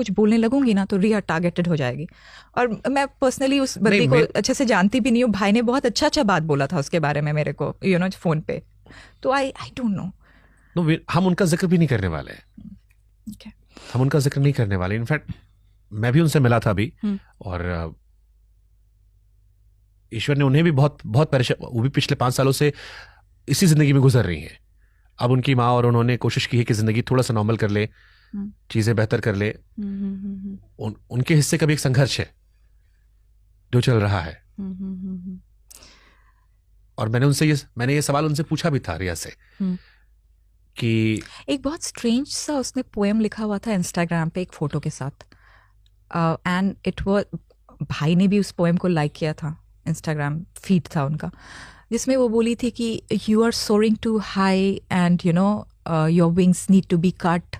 कुछ बोलने लगूंगी ना तो रिया टारगेटेड हो जाएगी। और मैं पर्सनली उस बंदी को अच्छे से जानती भी नहीं हूँ। भाई ने बहुत अच्छा बात बोला था उसके बारे में मेरे को, फोन पे। तो आई डोंट नो। हम उनका जिक्र भी नहीं करने वाले हैं। हम उनका जिक्र नहीं करने वाले। इनफैक्ट मैं भी उनसे मिला था अभी, और ईश्वर ने उन्हें भी बहुत बहुत परेशान, वो भी पिछले 5 सालों से इसी जिंदगी में गुजर रही हैं। अब उनकी माँ और उन्होंने कोशिश की है कि जिंदगी थोड़ा सा नॉर्मल कर ले, चीजें बेहतर कर ले। उनके हिस्से का भी एक संघर्ष है जो चल रहा है। और मैंने ये सवाल उनसे पूछा भी था, रिया से, कि एक बहुत स्ट्रेंज सा उसने पोएम लिखा हुआ था इंस्टाग्राम पे एक फोटो के साथ, एंड इट वाज, भाई ने भी उस पोएम को लाइक किया था, इंस्टाग्राम फीड था उनका, जिसमें वो बोली थी कि you are soaring to high and your wings need to be cut.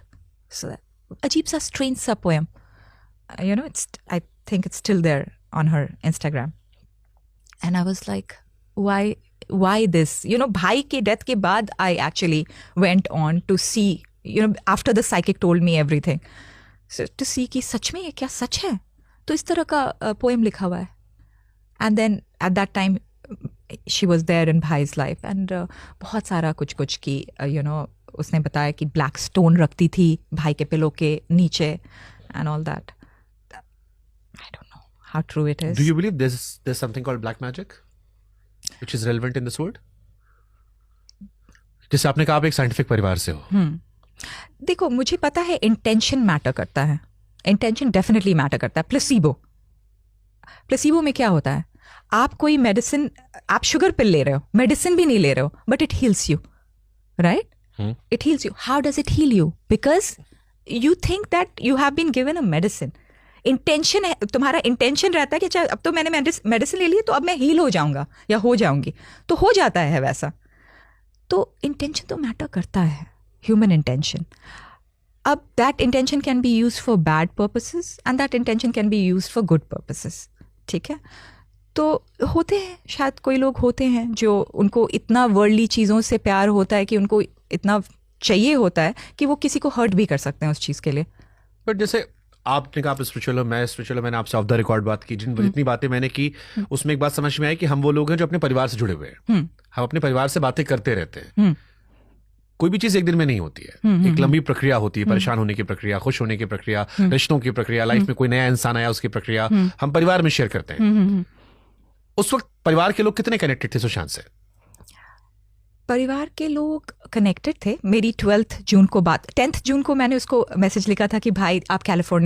अजीब सा स्ट्रेंज सा poem, it's, I think it's still there on her Instagram. And I was like, why this? भाई के डेथ के बाद I actually went on to see, after the psychic told me everything, so to see कि सच में ये क्या सच है। तो इस तरह का पोएम लिखा हुआ है। And then at that time she was there in भाईज लाइफ, एंड बहुत सारा कुछ की उसने बताया कि ब्लैक स्टोन रखती थी भाई के पिलो के नीचे and all that. I don't know how true it is. Do you believe there's something called black magic which is relevant in this world? जैसे आपने कहा आप एक साइंटिफिक परिवार से हो। देखो, मुझे पता है इंटेंशन मैटर करता है, इंटेंशन डेफिनेटली मैटर करता है। प्लेसिबो में क्या होता है, आप कोई मेडिसिन, आप शुगर पिल ले रहे हो, मेडिसिन भी नहीं ले रहे हो, but it heals you, right? It heals you. How does it heal you? Because you think that you have been given a medicine. Intention है, तुम्हारा इंटेंशन रहता है कि अच्छा अब तो मैंने मेडिसिन ले ली तो अब मैं हील हो जाऊंगा या हो जाऊंगी, तो हो जाता है वैसा। तो इंटेंशन तो मैटर करता है, ह्यूमन इंटेंशन। अब that intention can be use for bad purposes and that intention can be use for good purposes, ठीक है? तो होते हैं, शायद कोई लोग होते हैं जो उनको इतना वर्ल्डली चीज़ों से प्यार होता है कि उनको इतना चाहिए होता है कि वो किसी को हर्ट भी कर सकते हैं उस चीज़ के लिए। बट जैसे आपने कहा आप स्पिरिचुअल हो, मैं स्पिरिचुअल, मैंने आपसे ऑफ द रिकॉर्ड बात की, जितनी बातें मैंने की उसमें एक बात समझ में आई कि हम वो लोग हैं जो अपने परिवार से जुड़े हुए हैं। हम अपने परिवार से बातें करते रहते हैं। कोई भी चीज एक दिन में नहीं होती है, एक लंबी प्रक्रिया होती है, परेशान होने की प्रक्रिया, खुश होने की प्रक्रिया, रिश्तों की प्रक्रिया, लाइफ में कोई नया इंसान आया उसकी प्रक्रिया हम परिवार में शेयर करते हैं। उस वक्त परिवार के लोग कितने कनेक्टेड थे सुशांत से? परिवार के लोग कनेक्टेड थे। मेरी 10th जून को मैंने उसको मैसेज लिखा था कि भाई आप कैलिफोर्निया